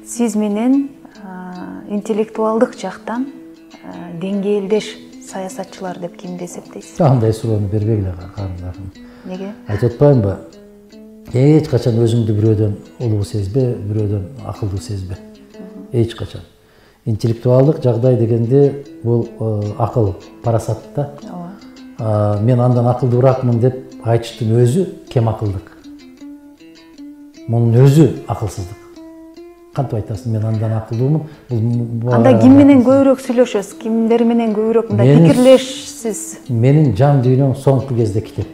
сиз менен интеллектуалдык жактан деңгээлдеш саясатчылар деп кимди эсептейсиз? Андай суроону бербегиле карындашым. Неге? Айтып атпаймынбы? Эч качан өзүңдү бирөөдөн улуу сезбе, бирөөдөн акылдуу сезбе. Эч качан. Интеллектуалдык жагдай дегенде бул акыл, парасат да. Мен андан акылдууракмын деп айтыштын өзү кем акылдык. Мунун өзү акылсыздык. Кантип айтасың, мен андан акылдуумун? Анда ким менен көбүрөөк сүйлөшөсүз? Кимдер менен көбүрөөк мындай пикирлешсиз? Менин жан дүйнөм соңку кезде китеп.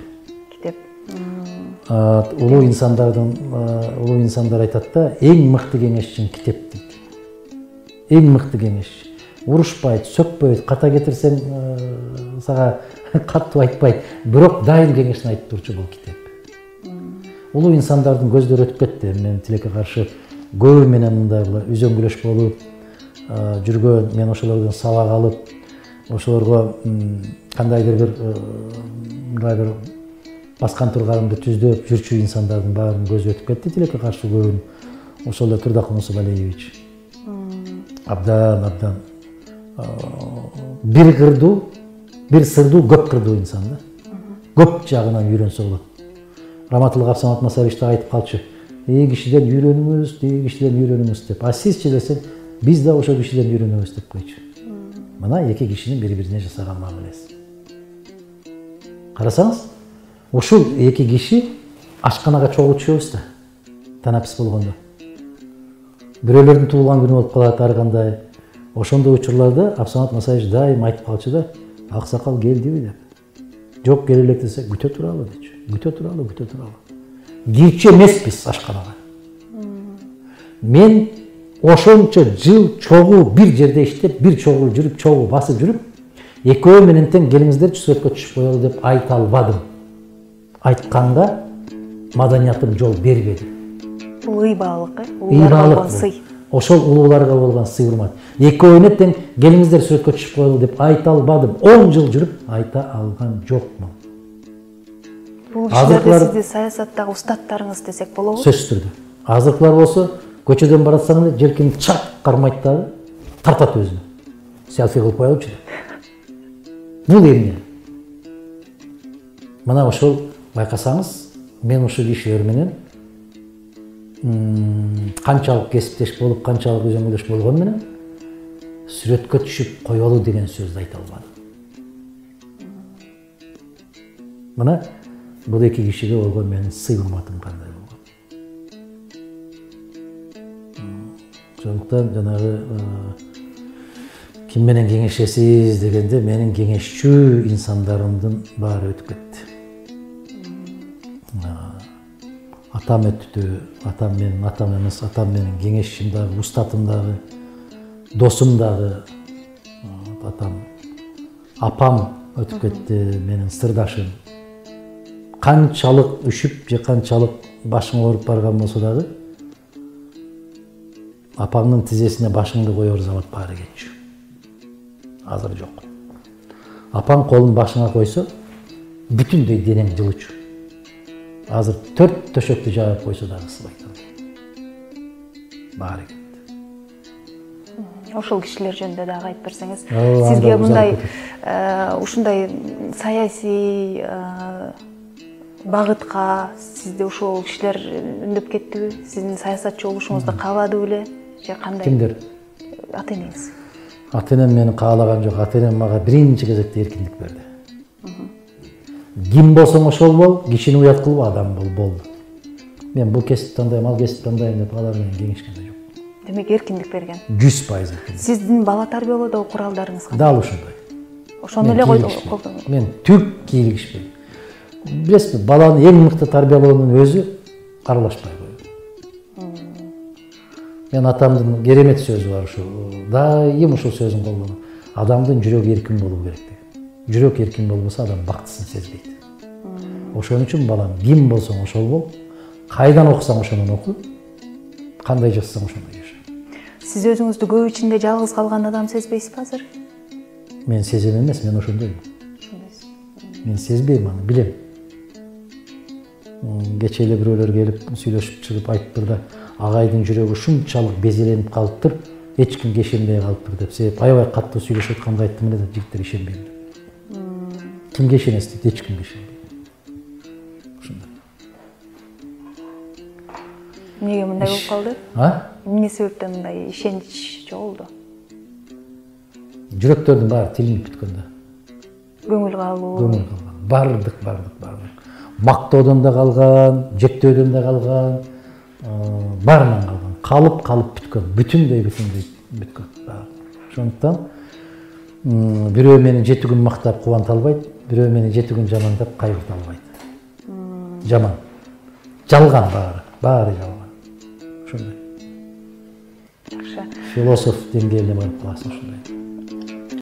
Китеп. Улуу инсандар айтат да, эң мыкты кеңешчиң китеп дейт. Эң мыкты кеңеш. Урушпайт, сөкпөйт, ката кетирсең сага каттуу айтпайт, бирок дайым кеңешин айтып турчу бул китеп. Улуу инсандардын көздөрү өтүп кетти. Мен тилекке каршы көбү менен мындай үзөңгүлөш болуп жүргөн, мен ошолордон сабак алып, ошолорго кандайдыр бир баскан турганымды түздөп жүрчү инсандардын баарын көзү өтүп кетти. Тилекке каршы көбүн ошол эле Турдакул Мусабалиевич. Абдан бир кырдуу, бир сырдуу, көп кырдуу инсан да. Көп жагынан үйрөнсө болот. Раматылык Абсамат Масаевич да айтып калчу. Кишиден үйрөнүңүз деп. А сизчи десең, биз да ошол кишиден үйрөнөбүз деп койчу. Мына эки кишинин бири-бирине жасаган мамилеси. Карасаңыз, ушул эки киши ашканага чогуу түшөбүз да. Танапис болгондо. Бирөөлөрдүн туулган күнү болуп калат ар кандай. Ошондой учурларда Абсамат Масаевич дайым айтып калчу да, аксакал келдиби деп. Жок, келе элек десе, күтө туралы дечү. Күтө туралы. Кирчү эмеспиз ашканага. Мен ошончо жыл чогуу бир жерде иштеп, бир чогуу жүрүп, чогуу басып жүрүп, экөө менен тең келиңиздерчи суретке түшүп коелу деп айта албадым. Айтканга маданиятым жол бербеди. Бул ыйбалык, улууларга болгон сый. Ошол улууларга болгон сый урмат. Экөөөнө тең келиңиздер суретке түшүп коелу деп айта албадым. 10 жыл жүрүп айта алган жокмун. Бул кишилерди сизди саясаттагы устаттарыңыз десек болобу? Сөзсүз түрдө. Азыркылар болсо көчөдөн баратсаң эле желкени чак кармайт да тартат өзүнө. Селфи кылып коелучу деп. Бул эмне? Мына ошол байкасаңыз, мен ушул кишилер менен канчалык кесиптеш болуп, канчалык үзөңгүлөш болгон менен сүрөткө түшүп коелу деген сөздү айта албадым. Мына бул эки кишиге болгон менин сый урматым кандай болгон. Ошондуктан жанагы ким менен кеңешесиз дегенде менин кеңешчү инсандарымдын баары өтүп кетти. Атам өттү, атам менин атам эмес, атам менин кеңешчим дагы, устатым дагы, досум дагы, атам, апам өтүп кетти, менин сырдашым. Канчалык үшүп же канчалык башың ооруп барган болсо дагы, апаңдын тизесине башыңды коер замат баары кетчү. Азыр жок. Апаң колун башыңа койсо, бүтүндөй денең жылычу. Азыр 4 төшөктү жаап койсо дагы сыбайт. Баары кетти. Ошол кишилер жөнүндө дагы айтып берсеңиз, сизге мындай ушундай саясий багытка сизди ушул кишилер үндөп кеттиби? Сиздин саясатчы болушуңузду каалады беле? Же кандай? Кимдер? Ата-энеңиз. Ата-энем мени каалаган жок. Ата-энем мага биринчи кезекте эркиндик берди. Ким болсоң ошол бол, кишини уят кылып адам бол, болду. Мен бул кесип тандайм, ал кесип тандайм деп алар менен кеңешкен да жок. Демек эркиндик берген. 100% эркиндик. Сиздин бала тарбиялоодогу куралдарыңыз кандай? Дал ошондой. Ошону эле колдоңуз. Мен түк кийлигишпейм. Билесизби, баланы эң мыкты тарбиялоонун өзү аралашпай коюу. Мен атамдын керемет сөзү бар ушу. Дайым ушул сөзүн колдонот. Адамдын жүрөгү эркин болуу керек деген. Жүрөк эркин болбосо адам бактысын сезбейт. Ошон үчүн балам, ким болсоң ошол бол, кайдан окусаң ошондон оку, кандай жашасаң ошондой жаша. Сиз өзүңүздү көп ичинде жалгыз калган адам сезбейсизби азыр? Мен сезем эмес, мен ошондойм. Мен сезбейм аны, билем. Кече эле бирөөлөр келип, сүйлөшүп чыгып айтыптыр да, агайдын жүрөгү ушунчалык безеленип калыптыр, эч кимге ишенбей калыптыр деп. Себеп аябай катуу сүйлөшүп атканга айттым эле да, жигиттер ишенбейм деп. Кимге ишенесиз дейт, эч кимге ишенбейм. Ушундай. Эмнеге мындай болуп калды? Эмне себептен мындай ишенич жоголду? Жүрөктөрдүн баары тилинип бүткөндө. Көңүл калуу. Көңүл калган. Бардык. Мактоодон да калган, жектөөдөн да калган, баарынан калган. Калып бүткөн. Бүтүндөй бүткөн. Ошондуктан бирөө мени 7 күн мактап кубанта албайт, бирөө мени 7 күн жамандап кайгырта албайт. Жаман. Жалган баары жалган. Ошондой. Жакшы. Философ деңгээлине барып каласың ошондой.